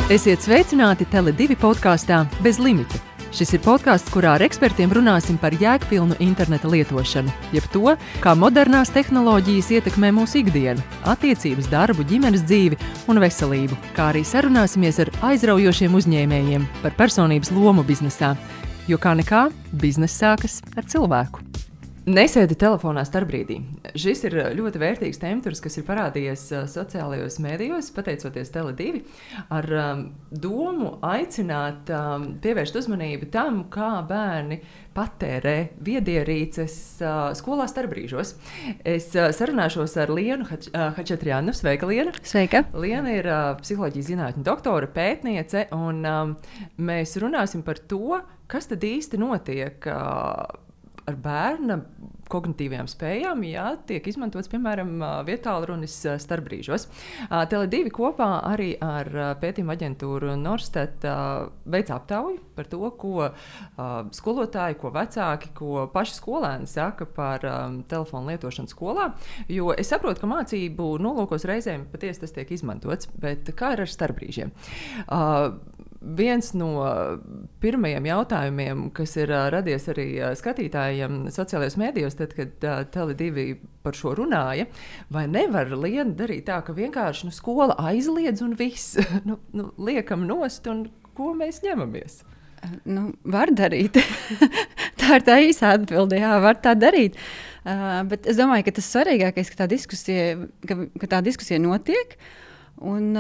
Esiet sveicināti Tele2 podkāstā Bez limita. Šis ir podkāsts, kurā ar ekspertiem runāsim par jēgpilnu interneta lietošanu, jeb to, kā modernās tehnoloģijas ietekmē mūsu ikdienu, attiecības, darbu, ģimenes dzīvi un veselību, kā arī sarunāsimies ar aizraujošiem uzņēmējiem par personības lomu biznesā, jo kā nekā, bizness sākas ar cilvēku. Nesēdi telefonā starpbrīdī. Šis ir ļoti vērtīgs temturs, kas ir parādījies sociālajos mēdījos, pateicoties Tele2, ar domu aicināt pievērst uzmanību tam, kā bērni patērē viedierīces skolā starpbrīžos. Es sarunāšos ar Lienu Hačatrianu. Sveika, Liena! Sveika! Liena ir psiholoģijas zinātņu doktora, pētniece, un mēs runāsim par to, kas tad īsti notiek ar bērna kognitīvajām spējām, ja tiek izmantots, piemēram, vietālrunis starpbrīžos. Tele2 kopā arī ar pētījuma aģentūru Norstat veic aptauju par to, ko skolotāji, ko vecāki, ko paši skolēni saka par telefonu lietošanu skolā, jo es saprotu, ka mācību nolūkos reizēm patiesi tas tiek izmantots, bet kā ir ar starpbrīžiem? Viens no pirmajiem jautājumiem, kas ir radies arī skatītājiem sociālajos mēdījos, tad, kad Tele2 par šo runāja, vai nevar Liena darīt tā, ka vienkārši skola aizliedz un viss, liekam nost un ko mēs ņemamies? Var darīt. Tā ir tā īsa atbilde, jā, var tā darīt. Bet es domāju, ka tas svarīgākais, ka tā diskusija notiek. Un,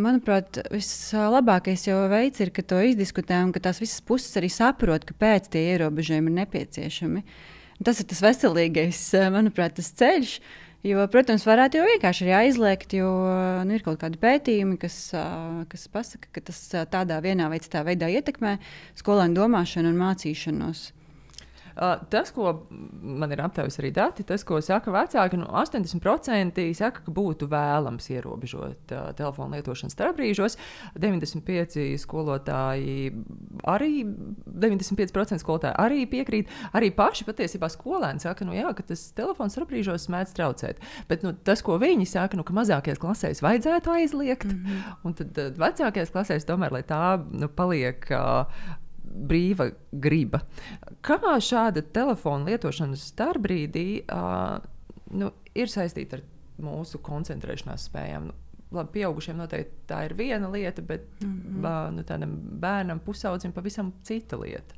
manuprāt, vislabākais jau veids ir, ka to izdiskutē un ka tās visas puses arī saprot, kāpēc tie ierobežojumi ir nepieciešami. Tas ir tas veselīgais, manuprāt, tas ceļš, jo, protams, varētu jau vienkārši arī aizliegt, jo ir kaut kādi pētījumi, kas pasaka, ka tas tādā vienā vai citā veidā ietekmē skolēnu domāšanu un mācīšanos. Tas, ko man ir aptaujas arī dati, tas, ko saka vecāki, 80% saka, ka būtu vēlams ierobežot telefonu lietošanu starpbrīžos. 95% skolotāji arī piekrīt. Arī paši patiesībā skolēni saka, ka tas telefons starpbrīžos mēdz traucēt. Bet tas, ko viņi saka, ka mazākajās klasēs vajadzētu aizliegt, un tad vecākajās klasēs tomēr, lai tā paliek brīva griba. Kā šāda telefona lietošana starpbrīdī ir saistīta ar mūsu koncentrēšanās spējām? Labi, pieaugušiem noteikti tā ir viena lieta, bet tādam bērnam, pusaudzim pavisam cita lieta.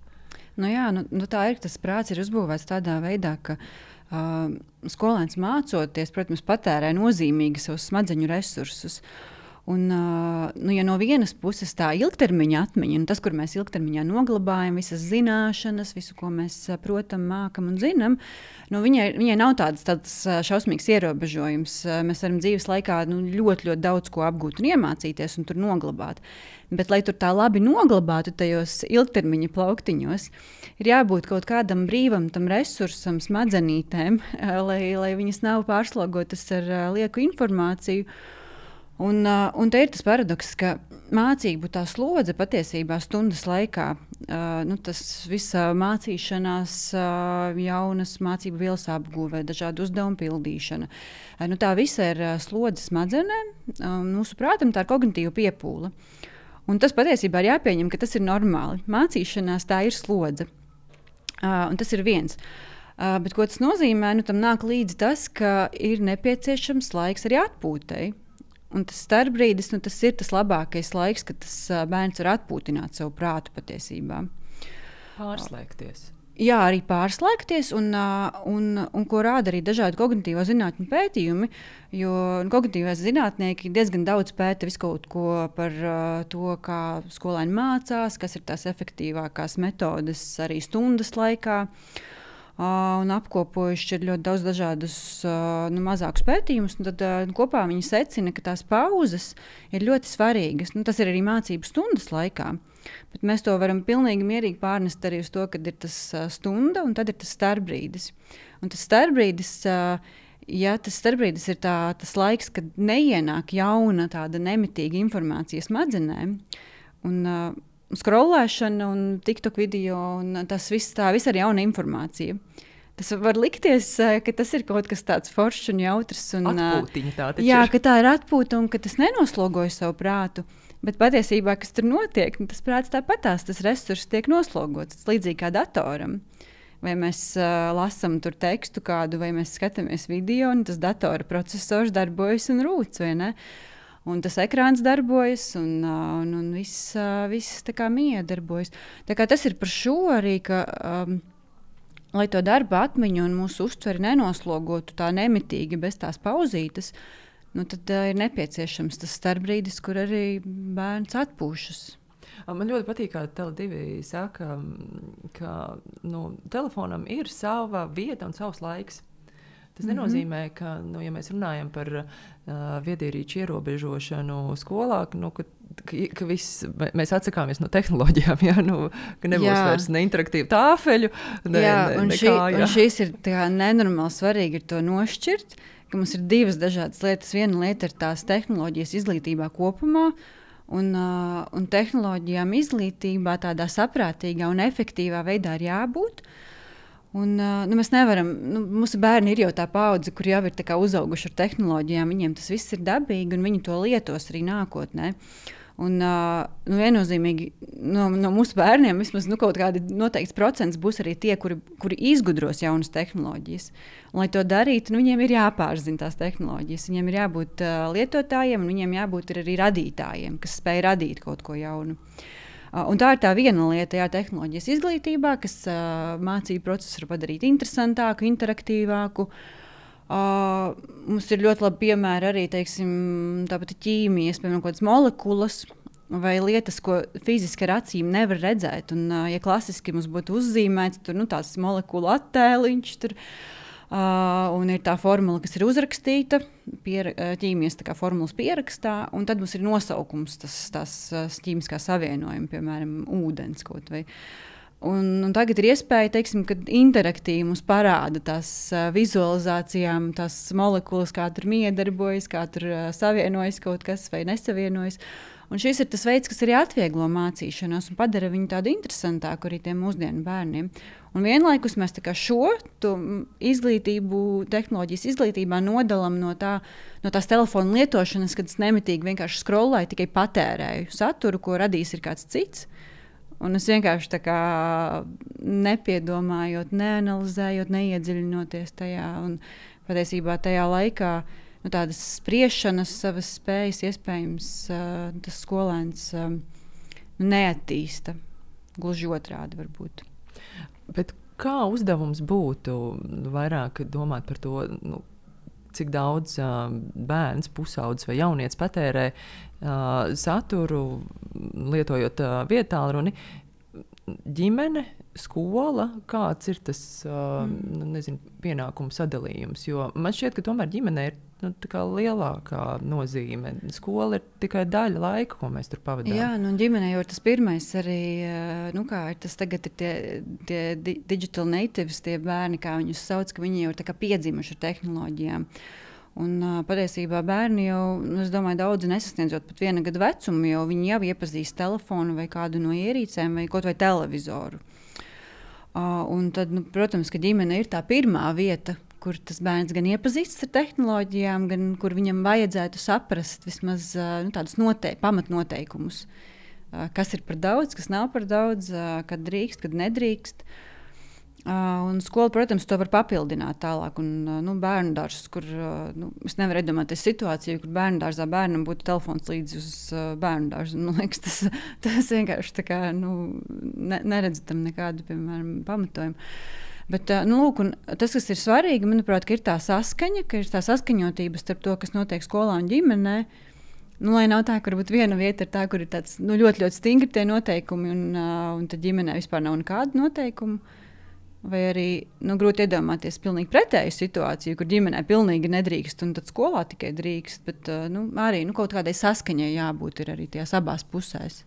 Tā ir, tas prāts ir uzbūvēts tādā veidā, ka skolēns mācoties, protams, patērē nozīmīgi savus smadzeņu resursus. Un, ja no vienas puses tā ilgtermiņa atmiņa, tas, kur mēs ilgtermiņā noglabājam visas zināšanas, visu, ko mēs protam, mākam un zinām, viņai nav tāds šausmīgs ierobežojums. Mēs varam dzīves laikā ļoti, ļoti daudz ko apgūt un iemācīties un tur noglabāt. Bet, lai tur tā labi noglabātu tajos ilgtermiņa plauktiņos, ir jābūt kaut kādam brīvam tam resursam, smadzenītēm, lai viņas nav pārslogotas ar lieku informāciju. Un te ir tas paradoks, ka mācību tā slodze patiesībā stundas laikā, tas visa mācīšanās, jaunas mācību vielas apguve, dažādu uzdevumu pildīšana. Tā visa ir slodze smadzenēm, mūsu prātam tā ir kognitīva piepūle. Un tas patiesībā ir jāpieņem, ka tas ir normāli. Mācīšanās tā ir slodze. Un tas ir viens. Bet ko tas nozīmē? Tam nāk līdzi tas, ka ir nepieciešams laiks arī atpūtei. Un tas starpbrīdis, tas ir tas labākais laiks, kad tas bērns var atpūtināt savu prātu patiesībā. Pārslēgties. Jā, arī pārslēgties, un ko rāda arī dažādi kognitīvo zinātņu pētījumi, jo kognitīvās zinātnieki diezgan daudz pēta visu kaut ko par to, kā skolēni mācās, kas ir tās efektīvākās metodes arī stundas laikā. Un apkopojuši ir ļoti daudz dažādus mazākus pētījumus. Tad kopā viņi secina, ka tās pauzes ir ļoti svarīgas. Tas ir arī mācību stundas laikā. Bet mēs to varam pilnīgi mierīgi pārnest arī uz to, kad ir tas stunda un tad ir tas starpbrīdis. Un tas starpbrīdis, tas starpbrīdis ir tas laiks, kad neienāk jauna tāda nemitīga informācija smadzenēm. Un scrollēšana un TikTok video un tā visa ir jauna informācija. Tas var likties, ka tas ir kaut kas tāds foršs un jautrs. Atpūtiņa tā taču jā, ir. ka tā ir atpūta un ka tas nenoslogoja savu prātu. Bet patiesībā, kas tur notiek, tas prāts tāpatās, tas resurss tiek noslogots. Tas līdzīgi kā datoram. Vai mēs lasām tur tekstu kādu, vai mēs skatāmies video, un tas datora processors darbojas un rūc, vai ne? Un tas ekrāns darbojas, un viss tā kā mija darbojas. Tā kā tas ir par šo arī, ka, lai to darba atmiņu un mūsu uztveri nenoslogotu tā nemitīgi bez tās pauzītes, tad ir nepieciešams tas starpbrīdis, kur arī bērns atpūšas. Man ļoti patīk, kā Tele2 saka, ka telefonam ir sava vieta un savs laiks. Tas nenozīmē, ka, ja mēs runājam par viedierīču ierobežošanu skolā, ka mēs atsakāmies no tehnoloģijām, ka nebūs vairs ne interaktīvu tāfeļu, un šīs ir nenormāli svarīgi ir to nošķirt, ka mums ir divas dažādas lietas. Viena lieta ir tās tehnoloģijas izglītībā kopumā, un tehnoloģijām izglītībā tādā saprātīgā un efektīvā veidā ir jābūt. Un, mēs nevaram, mūsu bērni ir jau tā paudze, kur jau ir uzauguši ar tehnoloģijām, viņiem tas viss ir dabīgi un viņi to lietos arī nākotnē. Un, viennozīmīgi no mūsu bērniem vismaz kaut kādi noteikts procents būs arī tie, kuri izgudros jaunas tehnoloģijas. Un, lai to darītu, viņiem ir jāpārzina tās tehnoloģijas. Viņiem ir jābūt lietotājiem, un viņiem jābūt arī radītājiem, kas spēj radīt kaut ko jaunu. Un tā ir tā viena lieta, tehnoloģijas izglītībā, kas mācību procesu var padarīt interesantāku, interaktīvāku. Mums ir ļoti labi piemēri arī, teiksim, tāpat ķīmijas, piemēram, kaut kādas molekulas vai lietas, ko fiziski ar acīm nevar redzēt. Un, ja klasiski mums būtu uzzīmēts tur, tās molekulu attēliņš, tur, un ir tā formula, kas ir uzrakstīta, ķīmijas formulas pierakstā, un tad mums ir nosaukums, tās ķīmiskā savienojuma, piemēram, ūdens kaut vai. Un tagad ir iespēja, teiksim, kad interaktīvi mums parāda tās vizualizācijām, tās molekulas, kā tur miedarbojas, kā tur savienojas kaut kas vai nesavienojas. Un šis ir tas veids, kas arī atvieglo mācīšanos un padara viņu tādu interesantāku arī tiem mūsdienu bērniem. Un vienlaikus mēs šo izglītību, tehnoloģijas izglītībā nodalām no tās telefona lietošanas, kad es nemitīgi vienkārši scrollēju, tikai patērēju saturu, ko radījis ir kāds cits. Un es vienkārši nepiedomājot, neanalizējot, neiedziļinoties tajā. Un patiesībā tajā laikā tādas spriešanas, savas spējas iespējams tas skolēns neattīsta. Gluži otrādi varbūt. Bet kā uzdevums būtu vairāk domāt par to, cik daudz bērns, pusaudzis vai jaunietis patērē saturu, lietojot viedtālruni, ģimene, skola, kāds ir tas pienākumu sadalījums? Jo man šķiet, ka tomēr ģimenē ir lielākā nozīme. Skola ir tikai daļa laika, ko mēs tur pavadām. Jā, ģimenē jau ir tas pirmais arī, tas tagad ir tie digital natives, tie bērni, kā viņus sauc, ka viņi jau ir piedzimuši ar tehnoloģijām. Un patiesībā bērni jau, es domāju, daudzi nesasniedzot pat 1 gadu vecumu, jo viņi jau iepazīst telefonu vai kādu no ierīcēm vai kaut vai televizoru. Un tad, protams, ka ģimene ir tā pirmā vieta, kur tas bērns gan iepazīstas ar tehnoloģijām, gan kur viņam vajadzētu saprast vismaz tādus pamatnoteikumus. Kas ir par daudz, kas nav par daudz, kad drīkst, kad nedrīkst. Un skola, protams, to var papildināt tālāk. Un, bērnu dārzs, kur es nevaru iedomāties situāciju, kur bērnu dārzā bērnam būtu telefons līdzi uz bērnu dārzu. Man liekas, tas vienkārši tā kā, neredzu tam nekādu, piemēram, pamatojumu. Bet, lūk, tas, kas ir svarīgi, manuprāt, ir tā saskaņa, ka ir tā saskaņotība starp to, kas notiek skolā un ģimenē. Lai nav tā, ka varbūt viena vieta ir tā, kur ir tāds, ļoti, ļoti stingri tie noteikumi, un tad ģimenē vispār nav nekādu noteikumu. Vai arī grūti iedomāties pilnīgi pretēju situāciju, kur ģimenē pilnīgi nedrīkst, un tad skolā tikai drīkst. Bet arī kaut kādai saskaņai jābūt ir arī tajās abās pusēs.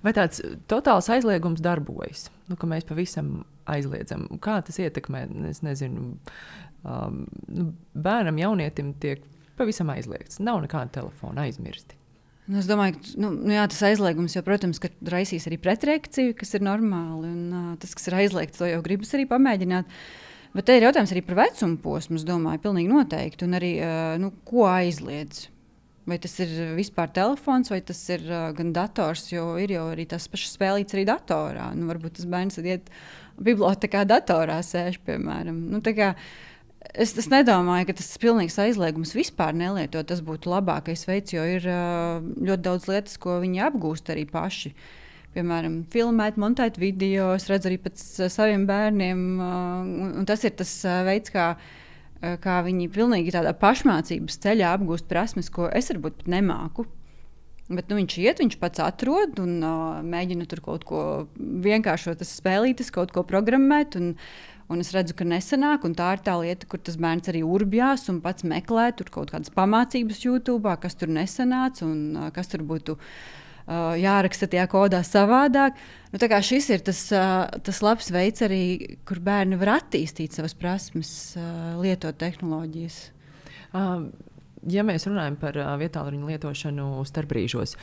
Vai tāds totāls aizliegums darbojas? Ka mēs pavisam aizliedzam. Kā tas ietekmē? Es nezinu. Bērnam, jaunietim tiek pavisam aizliegts. Nav nekāda telefona, aizmirsti. Es domāju, ka tas aizliegums jau, protams, raisīs arī pretreakciju, kas ir normāli. Un, tas, kas ir aizliegts, to jau gribas arī pamēģināt. Bet te ir jautājums arī par vecumu posmu, es domāju, pilnīgi noteikti. Un arī, ko aizliedz? Vai tas ir vispār telefons, vai tas ir gan dators, jo ir jau arī tas pašs spēlīts arī datorā. Varbūt tas bērns iet bibliotekā datorā sēž, piemēram. Es nedomāju, ka tas ir pilnīgs aizliegums vispār nelietot. Tas būtu labākais veids, jo ir ļoti daudz lietas, ko viņi apgūst arī paši. Piemēram, filmēt, montēt video, es redzu arī pēc saviem bērniem. Un tas ir tas veids, kā viņi pilnīgi tādā pašmācības ceļā apgūst prasmes, ko es varbūt pat nemāku. Bet viņš iet, viņš pats atrod un mēģina tur kaut ko vienkāršot, spēlītas, kaut ko programmēt. Un es redzu, ka nesanāk, un tā ir tā lieta, kur tas bērns arī urbjās un pats meklē tur kaut kādas pamācības YouTube, kas tur nesanāca un kas tur būtu jāraksta tajā kodā savādāk. Šis ir tas labs veids arī, kur bērni var attīstīt savas prasmes, lietot tehnoloģijas. Ja mēs runājam par vietālruņa lietošanu starpbrīžos,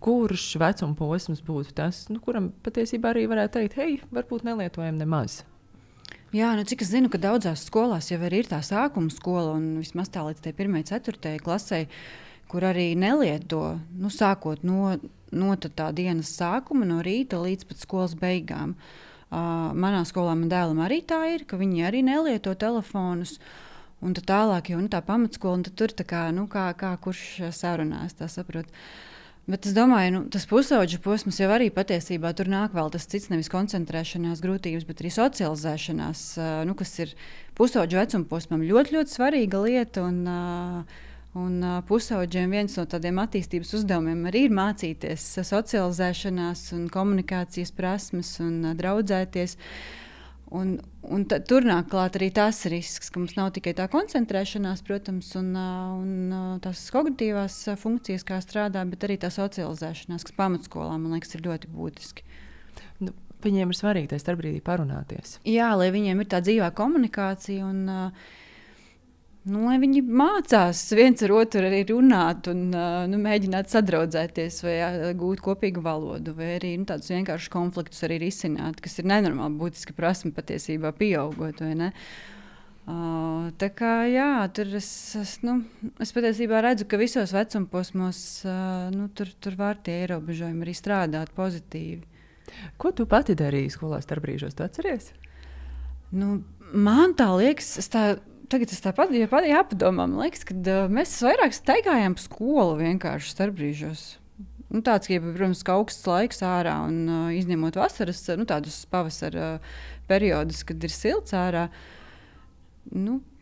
kurš vecuma posms būtu tas, kuram patiesībā arī varētu teikt, hei, varbūt nelietojam nemaz? Jā, cik es zinu, ka daudzās skolās jau ir tā sākuma skola, un vismaz tā līdz 1. 4. klasei, kur arī nelieto, sākot no tā dienas sākuma, no rīta līdz pat skolas beigām. Manā skolā man dēlam arī tā ir, ka viņi arī nelieto telefonus, un tad tālāk jau tā pamatskola, un tad tur kā kurš sarunās, tā saprot. Bet es domāju, tas pusauģa posms jau arī patiesībā tur nāk vēl tas cits, nevis koncentrēšanās grūtības, bet arī socializēšanās, kas ir pusauģa vecuma posmam ļoti, ļoti svarīga lieta. Un pusauģiem viens no tādiem attīstības uzdevumiem arī ir mācīties socializēšanās un komunikācijas prasmes un draudzēties. Un tur nāk klāt arī tas risks, ka mums nav tikai tā koncentrēšanās, protams, un tās kognitīvās funkcijas, kā strādā, bet arī tā socializēšanās, kas pamatskolā, man liekas, ir ļoti būtiski. Viņiem ir svarīgi tajā starpbrīdī parunāties. Jā, lai viņiem ir tā dzīvā komunikācija un lai viņi mācās viens ar otru arī runāt un mēģināt sadraudzēties vai gūt kopīgu valodu, vai arī tādus vienkāršus konfliktus arī risināt, kas ir nenormāli būtiska prasme patiesībā pieaugot, vai ne? Tā kā jā, tur es patiesībā redzu, ka visos vecumposmos tur var tie ierobežojumi arī strādāt pozitīvi. Ko tu pati darīji skolā starpbrīžos, tu atceries? Man tā liekas, tagad es tāpat jāpadomā, man liekas, ka mēs vairāk staigājām pa skolu vienkārši starpbrīžos. Tāds, protams, ka augsts laiks ārā un izņemot vasaras, tādus pavasara periodus, kad ir silts ārā.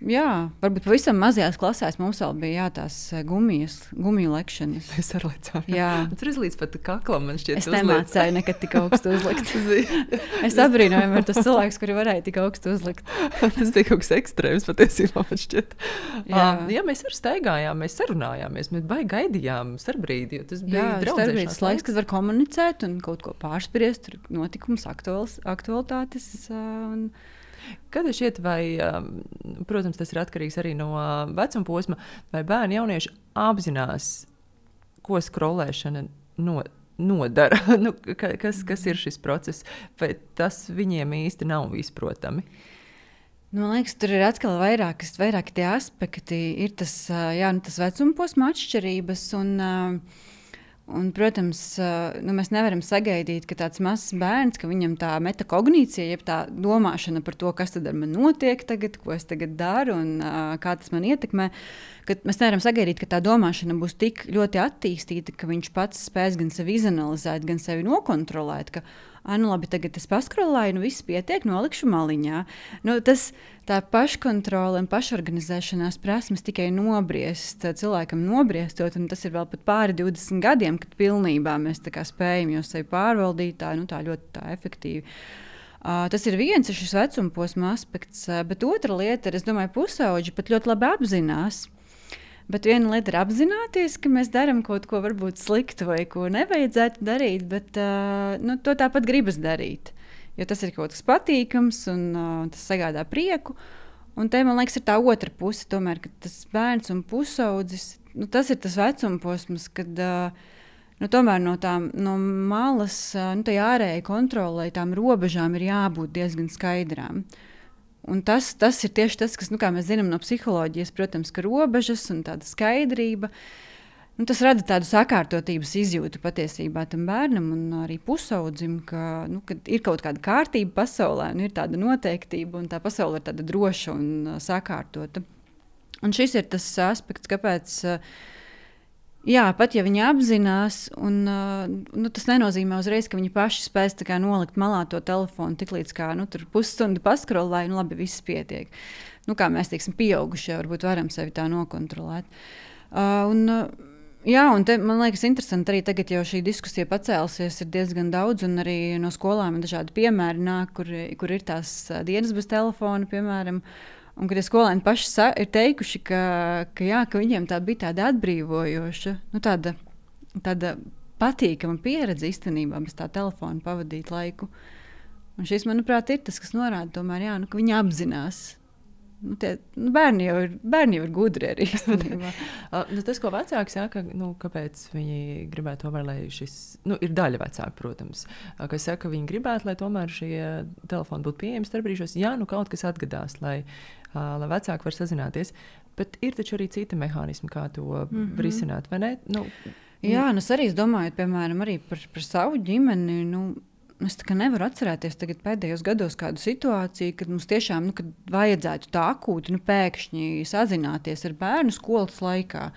Jā, varbūt pavisam mazajās klasēs mums vēl bija tās gumiju lekšanas. Mēs arlecām. Jā. Tur līdz pat kaklam man šķiet. Es nemācēju nekad tik augstu uzlikt. Es abrīnoju ar tos cilvēkus, kuri varēja tik augstu uzlikt. Tas bija kaut kas ekstrēms patiesībā man šķiet. Jā, mēs arī staigājām, mēs sarunājāmies, mēs baigi gaidījām starpbrīdi, jo tas bija draudzēšanās laiks, kad var komunicēt un kaut ko pārspriest, tur notikums, aktualitātes Kad es šķiet, vai, protams, tas ir atkarīgs arī no vecuma posma, vai bērni jaunieši apzinās, ko skrolēšana nodara, kas ir šis process, vai tas viņiem īsti nav izprotami? Man liekas, tur ir atkal vairāki tie aspekti. Ir tas vecuma posma atšķirības un, protams, mēs nevaram sagaidīt, ka tāds mazs bērns, ka viņam tā metakognīcija, jeb tā domāšana par to, kas tad ar mani notiek tagad, ko es tagad daru un kā tas man ietekmē, ka mēs nevaram sagaidīt, ka tā domāšana būs tik ļoti attīstīta, ka viņš pats spēs gan sevi izanalizēt, gan sevi nokontrolēt, ka labi, tagad es paskrolēju, viss pietiek, nolikšu maliņā. Tā paškontrole un pašorganizēšanās prasmes tikai nobriest, cilvēkam nobriestot, un tas ir vēl pat pāri 20 gadiem, kad pilnībā mēs spējam jau sevi pārvaldīt tā ļoti efektīvi. Tas ir viens šis vecuma posma aspekts, bet otra lieta ir, es domāju, pusauģi pat ļoti labi apzinās. Bet viena lieta ir apzināties, ka mēs darām kaut ko varbūt sliktu vai ko nevajadzētu darīt, bet to tāpat gribas darīt. Jo tas ir kaut kas patīkams un tas sagādā prieku. Un te, man liekas, ir tā otra puse, tomēr, ka tas bērns un pusaudzis, tas ir tas vecuma posms, kad tomēr no malas, tai ārējai kontrolei, tām robežām ir jābūt diezgan skaidrām. Un tas ir tieši tas, kas, kā mēs zinām no psiholoģijas, protams, ka robežas un tāda skaidrība, tas rada tādu sakārtotības izjūtu patiesībā tam bērnam un arī pusaudzim, ka ir kaut kāda kārtība pasaulē, un ir tāda noteiktība, un tā pasaule ir tāda droša un sakārtota. Un šis ir tas aspekts, kāpēc, pat ja viņi apzinās, un tas nenozīmē uzreiz, ka viņi paši spēs nolikt malā to telefonu, tiklīdz kā tur pusstundu paskrolē, labi, viss pietiek. Kā mēs, teiksim, pieaugušie varbūt varam sevi tā nokontrolēt. Un man liekas interesanti arī tagad jau šī diskusija pacēlusies ir diezgan daudz, un arī no skolām dažādi piemēri nāk, kur ir tās dienas bez telefona, piemēram, un kad skolēni paši ir teikuši, ka viņiem tā bija tāda atbrīvojoša, tāda patīkama pieredze īstenībā bez tā telefona pavadīt laiku. Un šis, manuprāt, ir tas, kas norāda tomēr, ka viņi apzinās. Bērni jau ir gudri arī. Tas, ko vecāki saka, kāpēc viņi gribētu tomēr, lai šis, ir daļa vecāku, protams, kas saka, ka viņi gribētu, lai tomēr šie telefoni būtu pieejami starpbrīžos, kaut kas atgadās, lai vecāki var sazināties. Bet ir taču arī citi mehānismi, kā to risināt, vai ne? Jā, es arī domāju, piemēram, arī par savu ģimeni, es nevaru atcerēties pēdējos gados kādu situāciju, kad mums tiešām kad vajadzētu tā akūti pēkšņi sazināties ar bērnu skolas laikā.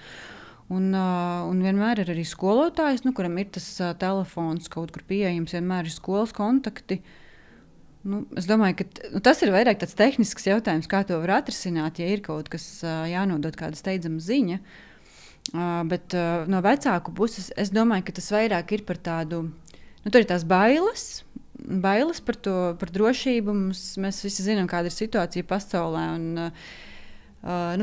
Un vienmēr ir arī skolotājs, kuram ir tas telefons kaut kur pieejams, vienmēr ir skolas kontakti. Es domāju, ka tas ir vairāk tāds tehnisks jautājums, kā to var atrisināt, ja ir kaut kas jānodod kāda steidzama ziņa. Bet no vecāku puses es domāju, ka tas vairāk ir par tādu. Tur ir tās bailes par drošību. Mēs visi zinām, kāda ir situācija pasaulē.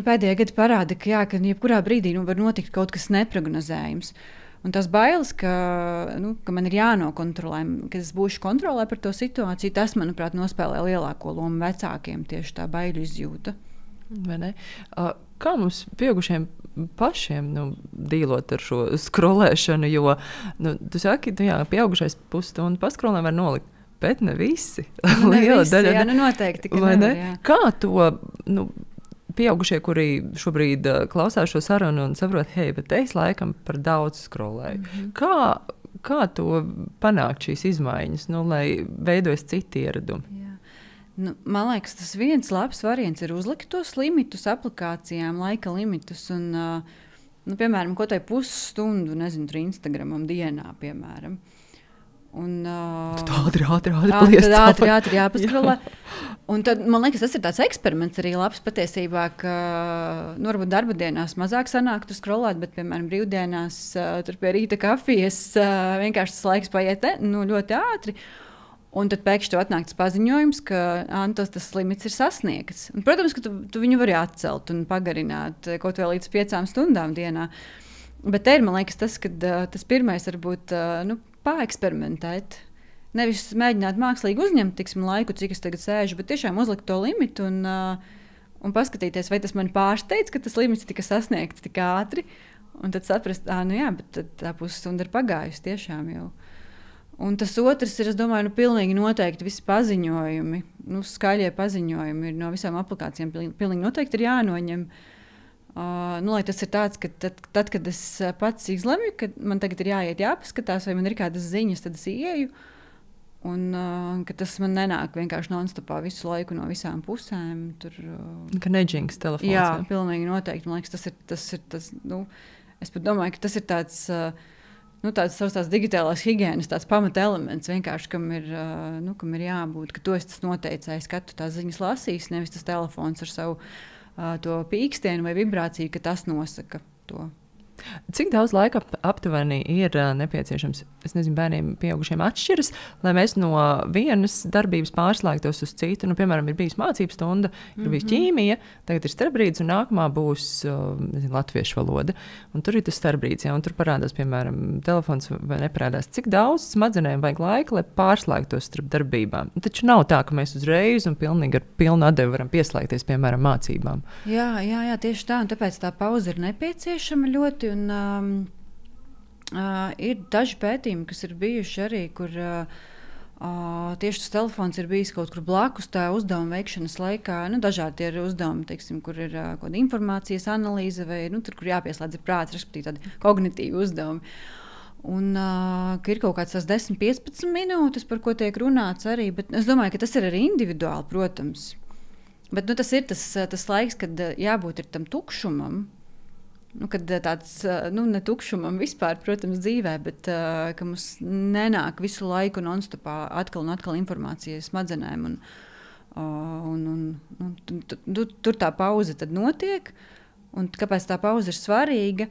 Pēdējie gadi parāda, ka jebkurā brīdī var notikt kaut kas neprognozējams. Un tās bailes, ka man ir jānokontrolē, ka es būšu kontrolē par to situāciju, tas, manuprāt, nospēlē lielāko lomu vecākiem, tieši tā baiļu izjūta. Kā mums pieaugušiem pašiem dīlot ar šo skrolēšanu, jo tu saki, pieaugušais pusstundu paskrolē var nolikt, bet ne visi. Liela daļa. Noteikti, ka nevar, jā. Kā to pieaugušie, kuri šobrīd klausās šo sarunu un saprot, bet es laikam par daudz skrolēju. Kā to panākt šīs izmaiņas, lai veidojas citi ieradumi? Man liekas, tas viens labs variants ir uzlikt tos limitus aplikācijām, laika limitus. Un, piemēram, ko tai pusstundu, tur Instagramam dienā, piemēram. Ātri jāpaskrolē. Un tad, man liekas, tas ir tāds eksperiments arī labs patiesībā, ka varbūt darba dienās mazāk sanāk tur skrolēt, bet, piemēram, brīvdienās tur pie rīta kafijas vienkārši tas laiks paiet ļoti ātri. Un tad pēkšņi tev atnāk tas paziņojums, ka tas limits ir sasniegts. Un, protams, ka tu viņu vari atcelt un pagarināt kaut vai līdz 5 stundām dienā. Bet te ir, man liekas, tas pirmais varbūt paeksperimentēt. Nevis mēģināt mākslīgi uzņemt laiku, cik es tagad sēžu, bet tiešām uzlikt to limitu un paskatīties, vai tas man pārsteidz, ka tas limits tika sasniegts tik ātri. Un tad saprast, bet tā pusstunda ir pagājusi tiešām jau. Un tas otrs ir, es domāju, pilnīgi noteikti visi paziņojumi, skaļie paziņojumi ir no visām aplikācijām pilnīgi noteikti ir jānoņem. Lai tas ir tāds, ka tad, kad es pats izlemju, ka man tagad ir jāpaskatās, vai man ir kādas ziņas, tad es ieju. Un ka tas man nenāk vienkārši non-stopā visu laiku no visām pusēm. Ka neģings telefons. Jā, pilnīgi noteikti. Man liekas, tas ir tas, es pat domāju, ka tas ir tāds... tāds digitālās higienas pamata elements, vienkārši, kam ir jābūt, ka tu esi tas noteicējs, ka tu tās ziņas lasīsi, nevis tas telefons ar savu to pīkstienu vai vibrāciju, ka tas nosaka to. Cik daudz laika aptuveni ir nepieciešams, es nezinu, bērniem, pieaugušiem atšķiras, lai mēs no vienas darbības pārslēgtos uz citu? Piemēram, ir bijusi mācību stunda, ir bijusi ķīmija, tagad ir starpbrīdis, un nākamā būs latviešu valoda. Un tur ir tas starpbrīdis, un tur parādās, piemēram, telefons vai neparādās. Cik daudz smadzenēm vajag laika, lai pārslēgtos starp darbībām? Taču nav tā, ka mēs uzreiz un pilnīgi ar pilnu atdevi varam pieslēgties, piemēram, mācībām. Jā, tieši tā, un tāpēc tā pauze ir nepieciešama ļoti. Un, ir daži pētījumi, kas ir bijuši arī, kur Tieši tas telefons ir bijis kaut kur blakus tā uzdevuma veikšanas laikā. Dažādi ir uzdevumi, teiksim, kur ir kaut kāda informācijas analīze vai tur, kur jāpieslēdz prāts, respektīvi tādi kognitīvi uzdevumi. Un ka ir kaut kāds 10-15 minūtes, par ko tiek runāts arī, bet es domāju, ka tas ir arī individuāli, protams. Bet tas ir tas laiks, kad jābūt tam tukšumam. Kad tāds ne tukšumam vispār, protams, dzīvē, bet ka mums nenāk visu laiku non-stopā atkal un atkal informācija smadzenēm. Tur tā pauze tad notiek. Un kāpēc tā pauze ir svarīga?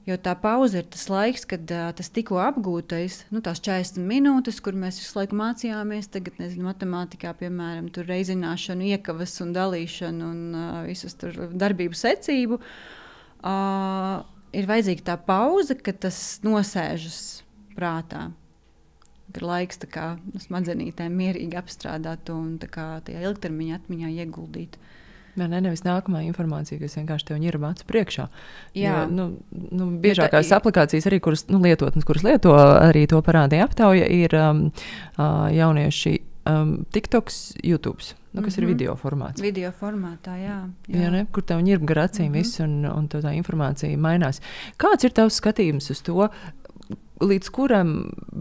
Jo tā pauze ir tas laiks, kad tas tikko apgūtais, tās 40 minūtes, kur mēs visu laiku mācījāmies, tagad, matemātikā, piemēram, tur reizināšanu, iekavas un dalīšanu un visus tur darbību secību. Ir vajadzīga tā pauze, kad tas nosēžas prātā. Ir laiks smadzenītēm mierīgi apstrādāt to un tajā ilgtermiņa atmiņā ieguldīt. Nevis nākamā informācija, kas vienkārši tev ir acu priekšā. Jā. Biežākās aplikācijas, arī, kuras lietotnes, kuras lieto, arī to parādīja aptauja, ir jaunieši TikToks, YouTube. Kas ir video formāts. Video formātā, jā. Kur tev ir gar acīm viss un tā informācija mainās. Kāds ir tavs skatījums uz to, līdz kuram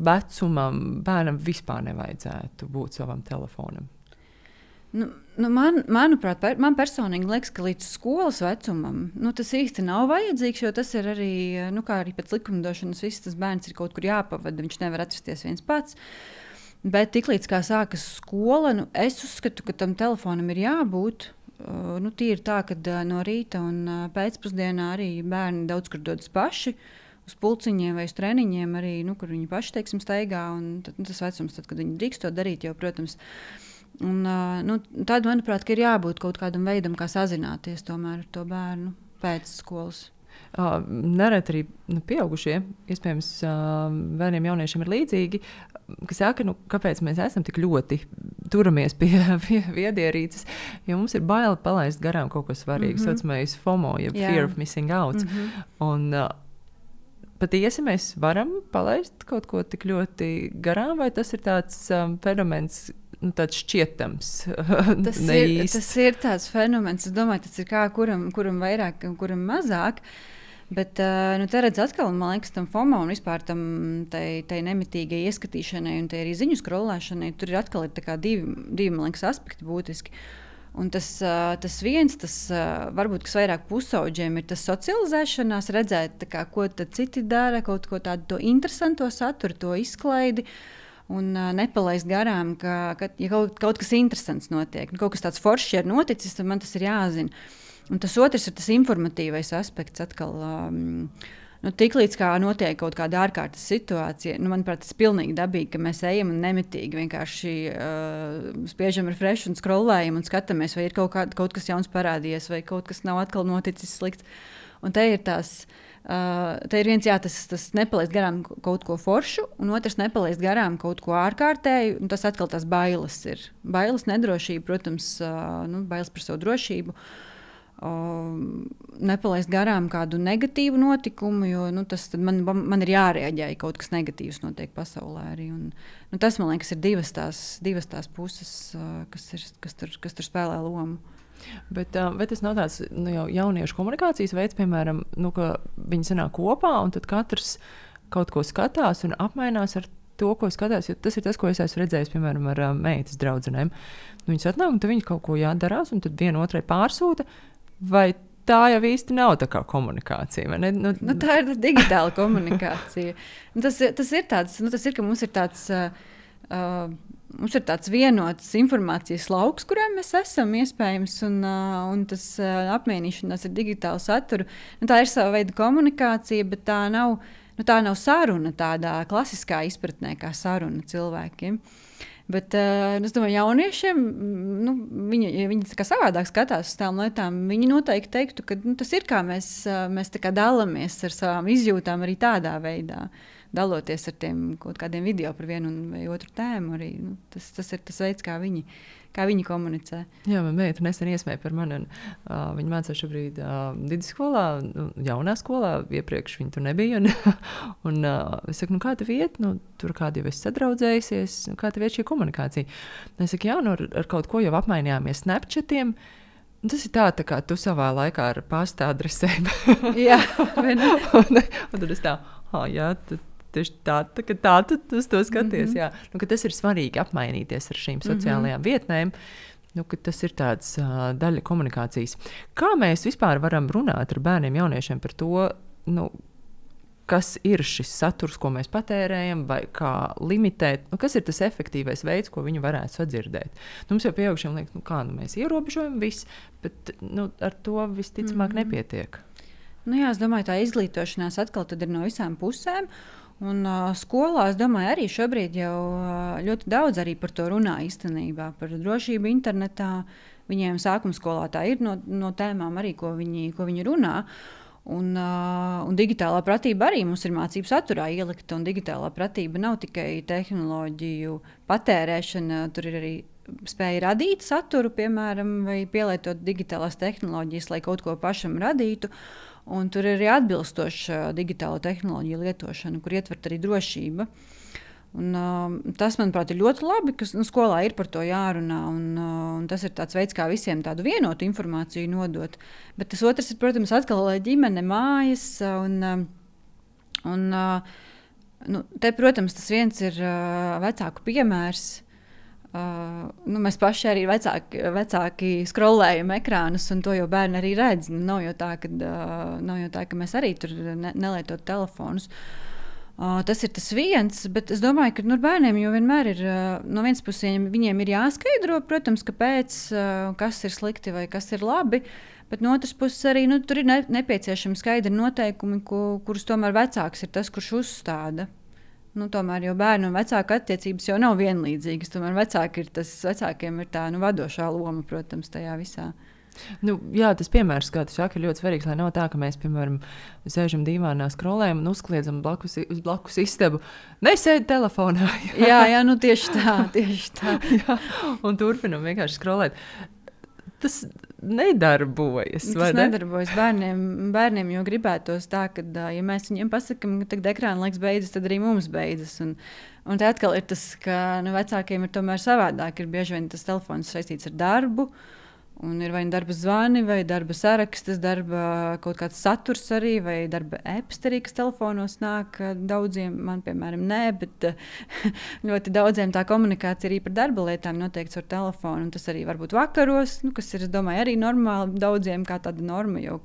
vecumam bērnam vispār nevajadzētu būt savam telefonam? Manuprāt, man personīgi liekas, ka līdz skolas vecumam tas īsti nav vajadzīgs, jo tas ir arī, kā arī pēc likumdošanas, viss tas bērns ir kaut kur jāpavada, viņš nevar atrasties viens pats. Bet tiklīdz kā sākas skola, es uzskatu, ka tam telefonam ir jābūt. Tīri tā, ka no rīta un pēcpusdienā arī bērni daudz kur dodas paši uz pulciņiem vai uz treniņiem, arī, kur viņi paši, teiksim, staigā. Tas vecums, tad, kad viņi drīkst to darīt, jau, protams. Tad, manuprāt, ir jābūt kaut kādam veidam, kā sazināties tomēr ar to bērnu pēc skolas. Nereti arī pieaugušie, iespējams, bērniem, jauniešiem ir līdzīgi, kas saka, kāpēc mēs esam tik ļoti turamies pie viedierīces, jo mums ir bail palaist garām kaut ko svarīgu, saucamais FOMO, jeb fear of missing out. Un patiesi mēs varam palaist kaut ko tik ļoti garām, vai tas ir tāds fenomens, tāds šķietams? Tas ir tāds fenomens, es domāju, tas ir kā kuram vairāk, kuram mazāk. Bet te redz atkal, man liekas, tam FOMO un vispār tai nemitīgai ieskatīšanai un tai arī ziņu skrolēšanai, tur ir atkal divi man liekas, aspekti būtiski. Un tas viens, varbūt, kas vairāk pusauģiem, ir tas socializēšanās, redzēt, ko citi dara, kaut ko tādu to interesanto saturu, to izklaidi. Un nepalaist garām, ka ja kaut kas interesants notiek, kaut kas tāds foršs ir noticis, tad man tas ir jāzina. Un tas otrs ir tas informatīvais aspekts. Atkal, tiklīdz kā notiek kaut kāda ārkārtas situācija, manuprāt, tas ir pilnīgi dabīgi, ka mēs ejam un nemitīgi vienkārši spiežam refresh un scrollējam un skatāmies, vai ir kaut kas jauns parādījies, vai kaut kas nav atkal noticis slikts. Un te ir te ir viens, tas nepalaist garām kaut ko foršu, un otrs nepalaist garām kaut ko ārkārtēju, un tas atkal tās bailes ir. Bailes, nedrošība, protams, bailes par savu drošību. Nepalaist garām kādu negatīvu notikumu, jo tas man ir jārēģē, ja kaut kas negatīvs notiek pasaulē arī. Tas, man liekas, ir divas tās puses, kas tur spēlē lomu. Bet vai tas nav tāds jau jauniešu komunikācijas veids, piemēram, ka viņi sanāk kopā un tad katrs kaut ko skatās un apmainās ar to, ko skatās, jo tas ir tas, ko es esmu redzējis, piemēram, ar meitas draudzenēm. Viņas atnāk un tad viņi kaut ko jādarās un tad viena otrai pārsūta, vai tā jau īsti nav tā kā komunikācija, vai ne? Tā ir digitāla komunikācija. Tas ir tāds, ka mums ir tāds vienots informācijas lauks, kurā mēs esam iespējams, un tas apmainīšanās ar digitālu saturu. Tā ir sava veida komunikācija, bet tā nav saruna tādā klasiskā izpratnē, kā saruna cilvēkiem. Bet es domāju, jauniešiem, viņi savādāk skatās uz tām lietām. Viņi noteikti teiktu, ka tas ir kā mēs dalāmies ar savām izjūtām arī tādā veidā. Daloties ar tiem kaut kādiem video par vienu vai otru tēmu. Arī, tas ir tas veids, kā viņi kā viņi komunicē. Jā, man meita nesen iesmēja par mani. Viņa mācās šobrīd vidusskolā, jaunā skolā. Iepriekš viņa tur nebija. Un es saku, kā tev iet? Tur kādi jau esi sadraudzējusies, kā tev iet šī komunikācija? Es saku, jā, ar kaut ko jau apmainījāmies Snapchatiem. Tas ir tā kā tu savā laikā ar pasta adresēm. Jā, un tad es tā, jā, tieši tā tu uz to skaties. Jā. Tas ir svarīgi apmainīties ar šīm sociālajām vietnēm. Tas ir tāds daļa komunikācijas. Kā mēs vispār varam runāt ar bērniem, jauniešiem par to, kas ir šis saturs, ko mēs patērējam, vai kā limitēt, kas ir tas efektīvais veids, ko viņi varētu sadzirdēt. Mums jau pieaugušiem liekas, mēs ierobežojam visu, bet ar to visticamāk nepietiek. Jā, es domāju, tā izglītošanās atkal ir no visām pusēm. Un skolā, es domāju, arī šobrīd jau ļoti daudz arī par to runā īstenībā, par drošību internetā. Viņiem sākuma skolā tā ir no tēmām arī, ko viņi runā. Un digitālā pratība arī mums ir mācību saturā ielikta, un digitālā pratība nav tikai tehnoloģiju patērēšana, tur ir arī spēja radīt saturu, piemēram, vai pielietot digitālās tehnoloģijas, lai kaut ko pašam radītu. Un tur ir arī atbilstoša digitālo tehnoloģiju lietošana, kur ietvert arī drošība. Un, tas, manuprāt, ir ļoti labi, ka skolā ir par to jārunā. Un tas ir tāds veids, kā visiem tādu vienotu informāciju nodot. Bet tas otrs ir, protams, atkal ģimene, mājas. Te, protams, tas viens ir vecāku piemērs. Mēs paši arī vecāki scrollējam ekrānus, un to jau bērni arī redz. Nav jau tā, ka mēs arī tur nelietot telefonus. Tas ir tas viens, bet es domāju, ka bērniem jau vienmēr ir no vienas puses viņiem ir jāskaidro, protams, kāpēc, kas ir slikti vai kas ir labi. Bet no otras puses arī tur ir nepieciešami skaidri noteikumi, kurus tomēr vecāks ir tas, kurš uzstāda. Tomēr jau bērnu un vecāku attiecības jau nav vienlīdzīgas. Tomēr vecākiem ir tā vadošā loma, protams, tajā visā. Jā, tas piemērs, kā tu saki, ir ļoti svarīgs, lai nav tā, ka mēs, piemēram, sēžam dīvānā, scrollējam un uzkliedzam blakus istabu. Nesēdi telefonā. Jā, tieši tā. Jā, un turpinam vienkārši scrollēt. Tas nedarbojas. Tas nedarbojas bērniem, jo gribētos tā, ka, ja mēs viņiem pasakām, ka tagad ekrāna laiks beidzas, tad arī mums beidzas. Un te atkal ir tas, ka vecākiem ir tomēr savādāk. Ir bieži vien tas telefons saistīts ar darbu. Un ir vai darba zvani, vai darba sarakstas, darba kaut kāds saturs arī, vai darba apps arī, kas telefonos nāk. Daudziem, man piemēram, nē, bet ļoti daudziem tā komunikācija arī par darba lietām notiek ar telefonu. Un tas arī varbūt vakaros, kas ir, es domāju, arī normāli daudziem kā tāda norma, jo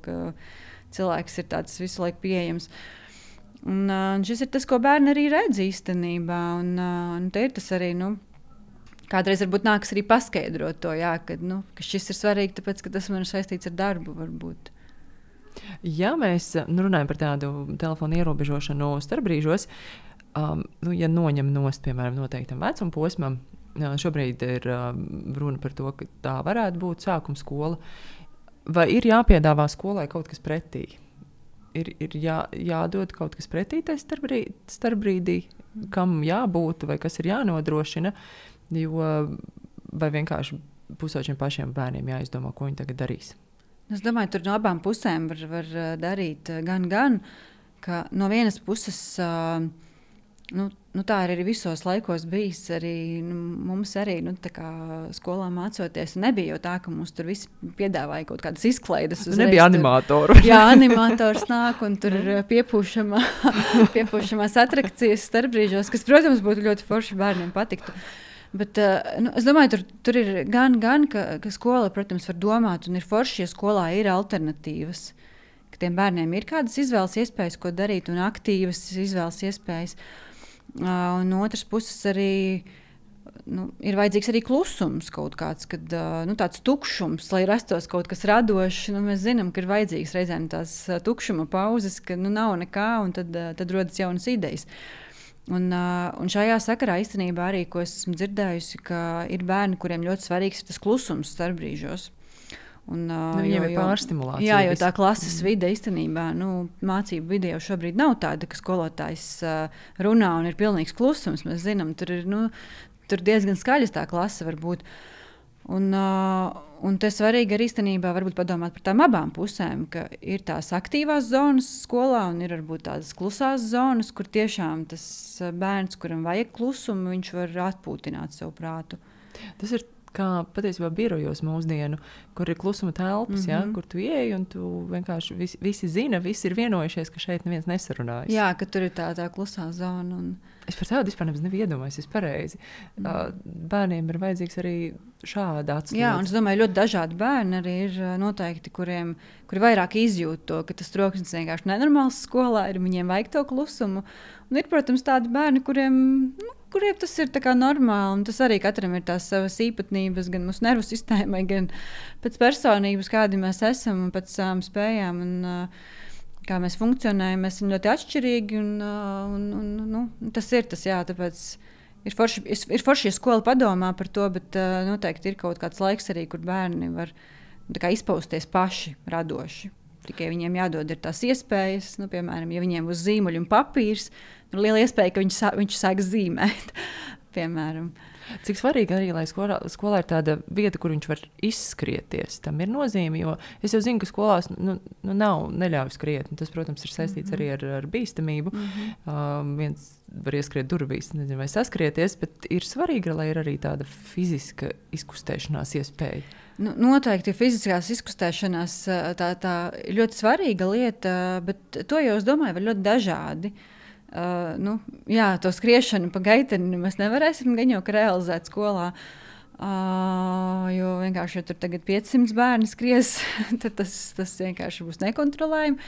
cilvēks ir tāds visu laiku pieejams. Un šis ir tas, ko bērni arī redz īstenībā. Un te ir tas arī, kādreiz varbūt nākas arī paskaidrot to, jā, ka šis ir svarīgi, tāpēc, ka tas man ir saistīts ar darbu varbūt. Ja mēs runājam par tādu telefonu ierobežošanu starpbrīžos, ja noņem nost, piemēram, noteiktam vecuma posmam, šobrīd ir runa par to, ka tā varētu būt sākuma skola, vai ir jāpiedāvā skolai kaut kas pretī? Ir jādod kaut kas pretī tai starpbrīdī, kam jābūt vai kas ir jānodrošina, jo vai vienkārši pusošiem pašiem bērniem jāizdomā, ko viņi tagad darīs. Es domāju, tur no abām pusēm var darīt gan, ka no vienas puses, tā ir arī visos laikos bijis, arī mums arī, tā kā skolā mācoties, nebija jau tā, ka mums tur visi piedāvāja kaut kādas izklaides. Nebija animātoru. Jā, animators nāk un tur ir piepūšamās atrakcijas starpbrīžos, kas, protams, būtu ļoti forši bērniem patiktu. Bet, es domāju, tur ir gan ka skola, protams, var domāt, un ir forši, ja skolā ir alternatīvas, ka tiem bērniem ir kādas izvēles iespējas, ko darīt, un aktīvas izvēles iespējas. Un no otras puses arī ir vajadzīgs arī klusums kaut kāds, kad tāds tukšums, lai rastos kaut kas radošs. Mēs zinām, ka ir vajadzīgs reizēm tās tukšuma pauzes, ka nav nekā, un tad rodas jaunas idejas. Un šajā sakarā īstenībā arī, ko esmu dzirdējusi, ka ir bērni, kuriem ļoti svarīgs ir tas klusums starpbrīžos. Viņiem ir pārstimulācija. Jā, jo tā klases vide īstenībā, mācību vide jau šobrīd nav tāda, ka skolotājs runā un ir pilnīgs klusums. Mēs zinām, tur diezgan skaļas tā klase var būt. Un tas svarīgi arī īstenībā varbūt padomāt par tām abām pusēm, ka ir tās aktīvās zonas skolā un ir varbūt tādas klusās zonas, kur tiešām tas bērns, kuram vajag klusumu, viņš var atpūtināt savu prātu. Tas ir kā patiesībā birojos mūsdienu, kur ir klusuma telpas, kur tu ieej un tu vienkārši visi zina, visi ir vienojušies, ka šeit neviens nesarunājas. Jā, ka tur ir tā klusā zona. Es par tādu vispār nebiju iedomājies, pareizi. Bērniem ir vajadzīgs arī šāda atslūga. Jā, un es domāju, ļoti dažādi bērni arī ir noteikti, kuri vairāk izjūt to, ka tas troksnis vienkārši nenormāls skolā ir, viņiem vajag to klusumu. Un ir, protams, tādi bērni, kuriem tas ir tā kā normāli, un tas arī katram ir tās savas īpatnības, gan mūsu nervu sistēmai, gan pēc personības, kādi mēs esam un pēc savām spējām, un kā mēs funkcionējam, mēs esam ļoti atšķirīgi, un tas ir tas, jā, tāpēc ir forši, ja skola padomā par to, bet noteikti ir kaut kāds laiks arī, kur bērni var izpausties paši radoši. Tikai viņiem jādod ir tās iespējas, piemēram, ja viņiem uz zīmuļu un papīrs, ir liela iespēja, ka viņš sāk zīmēt, piemēram. Cik svarīgi arī, lai skolā ir tāda vieta, kur viņš var izskrieties. Tam ir nozīme, jo es jau zinu, ka skolās neļauj skriet. Tas, protams, ir saistīts arī ar bīstamību. Viens var ieskriet durvīs, nezinu, vai saskrieties, bet ir svarīgi, lai ir arī tāda fiziska izkustēšanās iespēja. Noteikti fiziskās izkustēšanās tā ir ļoti svarīga lieta, bet to jau, es domāju, var ļoti dažādi. Jā, to skriešanu pa gaiteni mēs nevarēsim gan jau realizēt skolā, jo vienkārši, ja tur tagad 500 bērni skries, tad tas vienkārši būs nekontrolējami.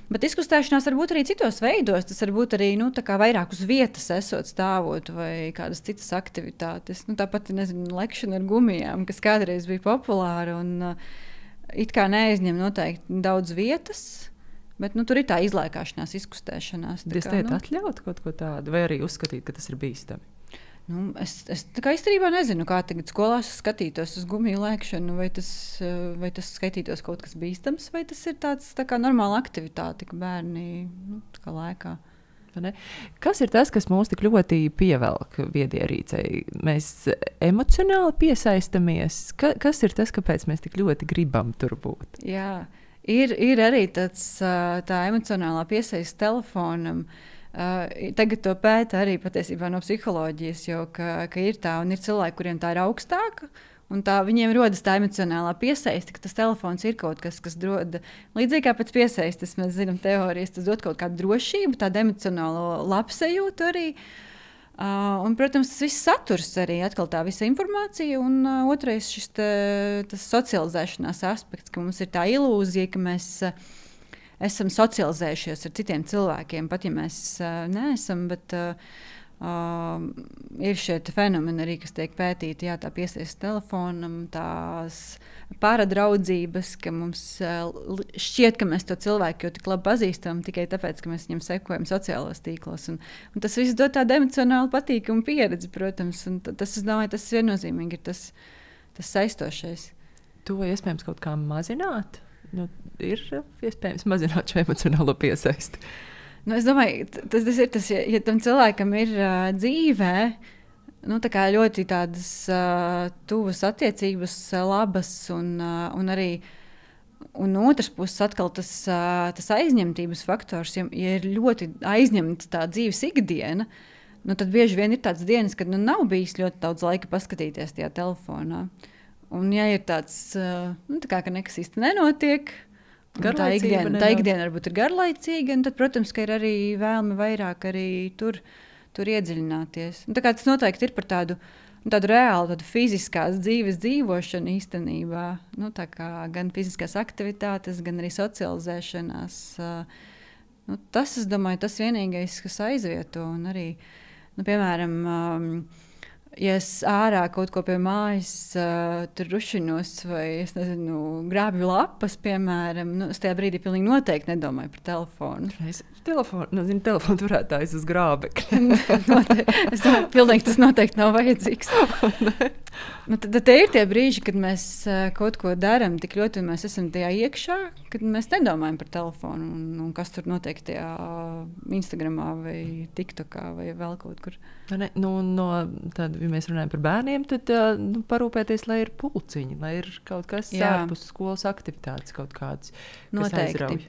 Bet izkustēšanās var būt arī citos veidos. Tas var būt arī vairāk uz vietas esot stāvot vai kādas citas aktivitātes. Tāpat, lekšana ar gumijām, kas kādreiz bija populāra un it kā neaizņem noteikti daudz vietas. Bet tur ir tā izlaikāšanās, izkustēšanās. Jūs teicat atļaut kaut ko tādu, vai arī uzskatīt, ka tas ir bīstami? Es īstenībā nezinu, kā tagad skolās skatītos uz gumiju lēkšanu, vai tas skaitītos kaut kas bīstams, vai tas ir tāds tā kā normāla aktivitāte, ka bērni lēkā. Kas ir tas, kas mūs tik ļoti pievelk viedierīcei? Mēs emocionāli piesaistamies. Kas ir tas, kāpēc mēs tik ļoti gribam tur būt? Jā, ir arī tā emocionālā piesaiste telefonam. Tagad to pēta arī patiesībā no psiholoģijas, jo ka ir tā, un ir cilvēki, kuriem tā ir augstāka, un viņiem rodas tā emocionālā piesaiste, ka tas telefons ir kaut kas, kas dod, līdzīgi kā pēc piesaistes, mēs zinām teorijas, tas dod kaut kādu drošību, tādu emocionālo labsajūtu arī. Un, protams, tas viss saturs arī, atkal tā visa informācija, un otrais tas socializēšanās aspekts, ka mums ir tā ilūzija, ka mēs esam socializējušies ar citiem cilvēkiem, pat ja mēs neesam, bet ir šie fenomeni arī, kas tiek pētīti, jā, tā piesaiste telefonam, tās pāradraudzības, ka mums šķiet, ka mēs to cilvēku jau tik labi pazīstam, tikai tāpēc, ka mēs viņam sekojam sociālos tīklos. Un tas viss dod tādu emocionāli patīkamu pieredzi, protams, un tas, es domāju, tas viennozīmīgi ir tas saistošais. To iespējams kaut kā mazināt? Ir iespējams mazināt šo emocionālo piesaisti. Es domāju, tas ir tas, ja tam cilvēkam ir dzīvē tā kā ļoti tādas tuvas attiecības, labas, un arī un otrs puses atkal tas aizņemtības faktors, ja ir ļoti aizņemta tā dzīves ikdiena, tad bieži vien ir tāds dienas, kad nav bijis ļoti daudz laika paskatīties tajā telefonā. Un ja ir tāds, ka nekas īsti nenotiek, tā ikdiena varbūt ir garlaicīga, un tad, protams, ka ir arī vēlme vairāk arī tur iedziļināties. Tas noteikti ir par tādu reālu, tādu fiziskās dzīves dzīvošanu īstenībā. Gan fiziskās aktivitātes, gan arī socializēšanās. Tas, es domāju, tas vienīgais, kas aizvieto. Un arī, piemēram, ja es ārā kaut ko pie mājas tur rušinos vai, es nezinu, grābju lapas, piemēram, es tajā brīdī pilnīgi noteikti nedomāju par telefonu. Telefonu turētājs uz grābekļa. Es domāju, pilnīgi tas noteikti nav vajadzīgs. Tad te ir tie brīži, kad mēs kaut ko daram tik ļoti, un mēs esam tajā iekšā, kad mēs nedomājam par telefonu un kas tur notiek tajā Instagramā vai TikTokā vai vēl kaut kur. Ne, tad, ja mēs runājam par bērniem, tad parūpēties, lai ir pulciņi, lai ir kaut kas ārpus skolas aktivitātes, kaut kāds, kas aizrauj.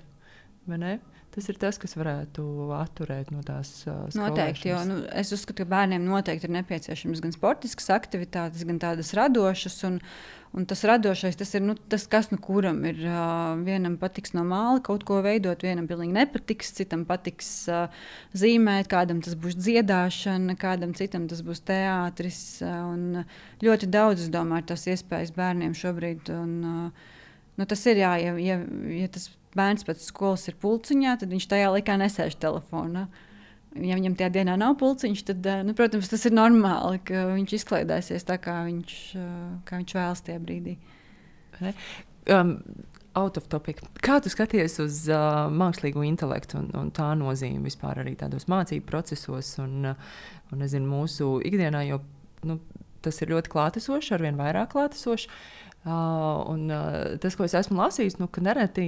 Vai ne? Tas ir tas, kas varētu atturēt no tās skolēšanas. Noteikti, jo es uzskatu, ka bērniem noteikti ir nepieciešams gan sportiskas aktivitātes, gan tādas radošas. Un tas radošais, tas ir tas, kas kuram ir. Vienam patiks no māla kaut ko veidot, vienam pilnīgi nepatiks, citam patiks zīmēt, kādam tas būs dziedāšana, kādam citam tas būs teātris. Un ļoti daudz, es domāju, ir tas iespējas bērniem šobrīd. Un, tas ir, ja tas bērns pēc skolas ir pulciņā, tad viņš tajā laikā nesēž telefonā. Ja viņam tajā dienā nav pulciņš, tad, protams, tas ir normāli, ka viņš izklaidēsies tā, kā viņš vēlas tajā brīdī. Out of topic. Kā tu skaties uz mākslīgo intelektu un tā nozīmi vispār arī tādos mācību procesos un nezinu, mūsu ikdienā, jo tas ir ļoti klātesoši, arvien vairāk klātesoši. Tas, ko es esmu lasījis, ka nereti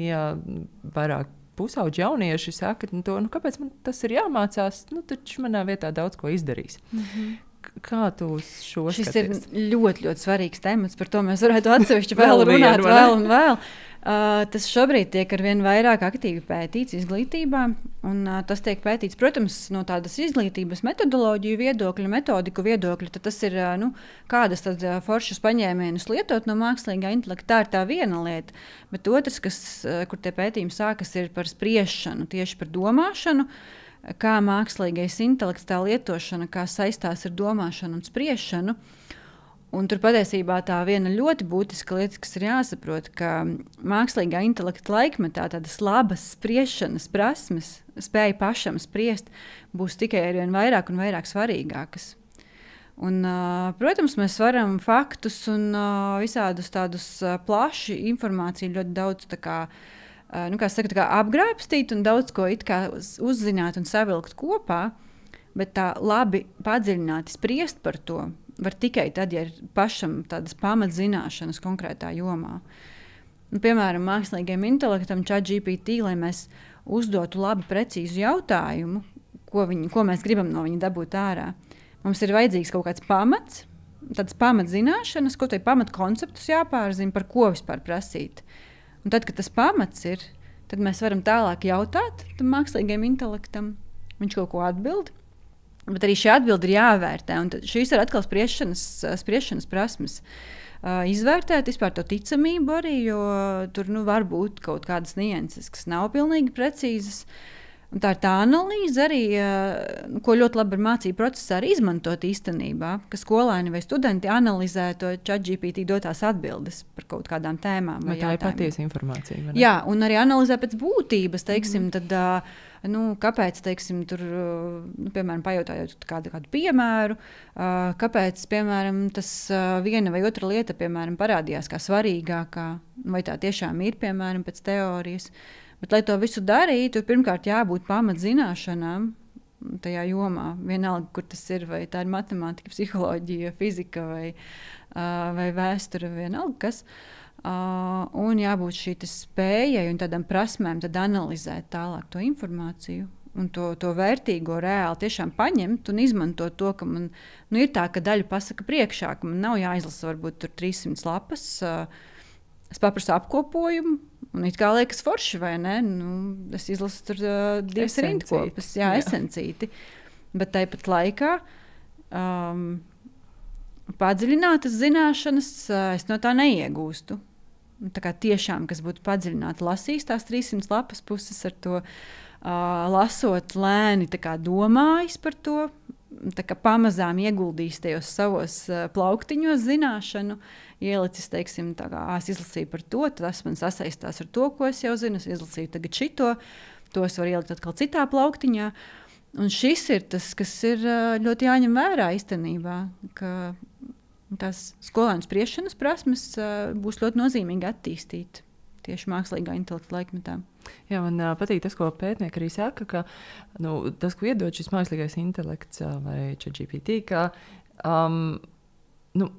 vairāk pusauģi jaunieši saka, kāpēc man tas ir jāmācās, taču manā vietā daudz ko izdarīs. Kā tu šo skaties? Šis ir ļoti, ļoti svarīgs temats, par to mēs varētu atsevišķi vēl runāt vēl un vēl. Tas šobrīd tiek arvien vairāk aktīvi pētīts izglītībā, un tas tiek pētīts, protams, no tādas izglītības metodoloģiju viedokļa, metodiku viedokļa, tad tas ir, kādas tad foršas paņēmienus lietot no mākslīgā intelekta, tā ir tā viena lieta, bet otrs, kur tie pētījumi sākas, ir par spriešanu, tieši par domāšanu, kā mākslīgais intelekts, tā lietošana, kā saistās ar domāšanu un spriešanu. Un tur patiesībā tā viena ļoti būtiska lieta, kas ir jāsaprot, ka mākslīgā intelekta laikmetā tādas labas spriešanas prasmes, spēja pašam spriest, būs tikai arvien vairāk un vairāk svarīgākas. Un, protams, mēs varam faktus un visādus tādus plaši informāciju ļoti daudz apgrābstīt un daudz ko uzzināt un savilkt kopā, bet tā labi padziļināti spriest par to var tikai tad, ja ir pašam tādas pamatzināšanas konkrētā jomā. Piemēram, mākslīgajam intelektam, ChatGPT, lai mēs uzdotu labi precīzu jautājumu, ko mēs gribam no viņa dabūt ārā. Mums ir vajadzīgs kaut kāds pamats, tādas pamatzināšanas, kaut vai pamatkonceptus jāpārzina, par ko vispār prasīt. Un tad, kad tas pamats ir, tad mēs varam tālāk jautāt tam mākslīgajam intelektam, viņš kaut ko atbild. Bet arī šī atbilde ir jāvērtē. Šīs ir atkal spriešanas prasmes. Izvērtēt vispār to ticamību arī, jo tur var būt kaut kādas nianses, kas nav pilnīgi precīzas. Un tā ir tā analīze arī, ko ļoti labi ar mācību procesā arī izmantot īstenībā, ka skolēni vai studenti analizē to ChatGPT dotās atbildes par kaut kādām tēmām. Tā ir patiesa informācija. Jā, un arī analizē pēc būtības, teiksim, tad... kāpēc, teiksim, tur, piemēram, pajautājot kādu piemēru, kāpēc, piemēram, tas viena vai otra lieta, piemēram, parādījās kā svarīgākā, vai tā tiešām ir, piemēram, pēc teorijas. Bet, lai to visu darītu, pirmkārt jābūt pamatzināšanām tajā jomā. Vienalga, kur tas ir, vai tā ir matemātika, psiholoģija, fizika vai vēsture, vienalga kas. Un jābūt šī spējai un tādām prasmēm tad analizēt tālāk to informāciju un to vērtīgo reāli tiešām paņemt un izmantot to, ka man ir tā, ka daļu pasaka priekšā, ka man nav jāizlasa varbūt tur 300 lapas, es paprasu apkopojumu un it kā liekas forši, vai ne? Es izlasu tur 2 rindkopas, esencīti, bet tāpat laikā padziļinātas zināšanas es no tā neiegūstu. Tā kā tiešām, kas būtu padziļināti, lasīs tās 300 lapas puses ar to, lasot lēni, tā kā domājis par to, tā kā pamazām ieguldījis tajos savos plauktiņos zināšanu, ielicis, teiksim, tā kā es izlasīju par to, tas man sasaistās ar to, ko es jau zinu, es izlasīju tagad šito, to es varu ielikt atkal citā plauktiņā. Un šis ir tas, kas ir ļoti jāņem vērā īstenībā, ka tās skolēnu spriešanas prasmes būs ļoti nozīmīgi attīstīt tieši mākslīgā intelekta laikmetā. Jā, man patīk tas, ko pētnieki arī saka, ka tas, ko iedod šis mākslīgais intelekts vai ChatGPT, ka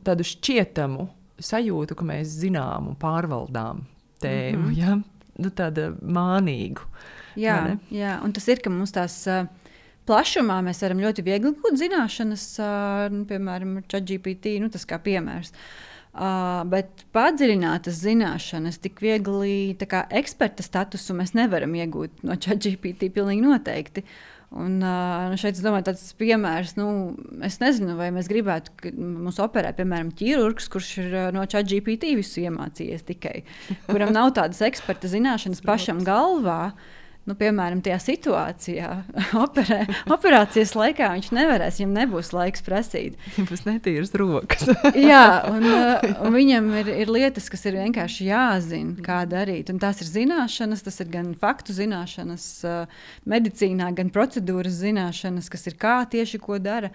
tādu šķietamu sajūtu, ka mēs zinām un pārvaldām tēmu, ja? Tāda mānīgu. Jā, un tas ir, ka mums tās plašumā mēs varam ļoti viegli gūt zināšanas, piemēram, ar ChatGPT, tas kā piemērs. Bet padziļinātas zināšanas, tik viegli eksperta statusu mēs nevaram iegūt no ChatGPT pilnīgi noteikti. Un šeit es domāju, tāds piemērs, es nezinu, vai mēs gribētu, ka mums operē, piemēram, ķirurgs, kurš ir no ChatGPT visu iemācījies tikai, kuram nav tādas eksperta zināšanas pašam galvā. Piemēram, tajā situācijā, operācijas laikā viņš nevarēs, viņam nebūs laiks prasīt. Viņam būs netīras rokas. Jā, un viņam ir lietas, kas ir vienkārši jāzina, kā darīt. Un tās ir zināšanas, tas ir gan faktu zināšanas medicīnā, gan procedūras zināšanas, kas ir kā tieši ko dara.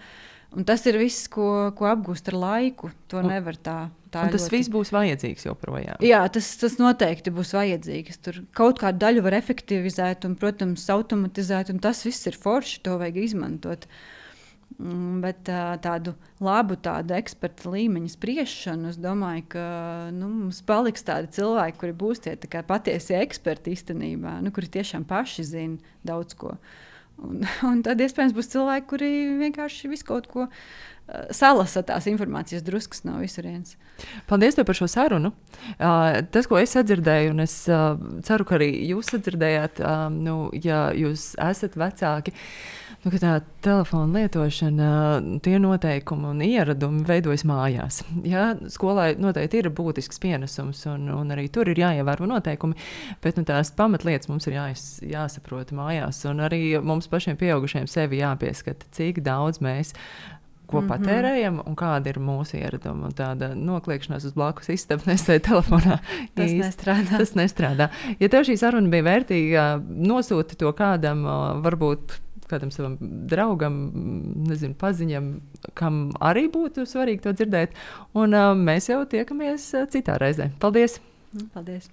Un tas ir viss, ko apgūst ar laiku. To nevar tā. Un tas viss būs vajadzīgs joprojām. Jā, tas noteikti būs vajadzīgs. Tur kaut kādu daļu var efektivizēt un, protams, automatizēt, un tas viss ir forši, to vajag izmantot. Bet tādu labu eksperta līmeņa spriešanu, es domāju, ka mums paliks tādi cilvēki, kuri būs tie patiesie eksperti īstenībā, kuri tiešām paši zina daudz ko. Un tad iespējams būs cilvēki, kuri vienkārši visu kaut ko salasa tās informācijas druskas no visurienes. Paldies tev par šo sarunu. Tas, ko es sadzirdēju, un es ceru, ka arī jūs sadzirdējāt, ja jūs esat vecāki, ka tā telefona lietošana, tie noteikumi un ieradumi veidojas mājās. Ja, skolai noteikti ir būtisks pienesums, un arī tur ir jāievēro noteikumi, bet tās pamatlietas mums ir jāsaprot mājās, un arī mums pašiem pieaugušiem sevi jāpieskata, cik daudz mēs ko patērējam un kāda ir mūsu ieraduma. Un tāda nokliekšanās uz blakus istabu nesēja telefonā. Tas nestrādā. Ja tev šī saruna bija vērtīga, nosūti to kādam, varbūt kādam savam draugam, nezinu, paziņam, kam arī būtu svarīgi to dzirdēt. Un mēs jau tiekamies citā reizē. Paldies! Paldies!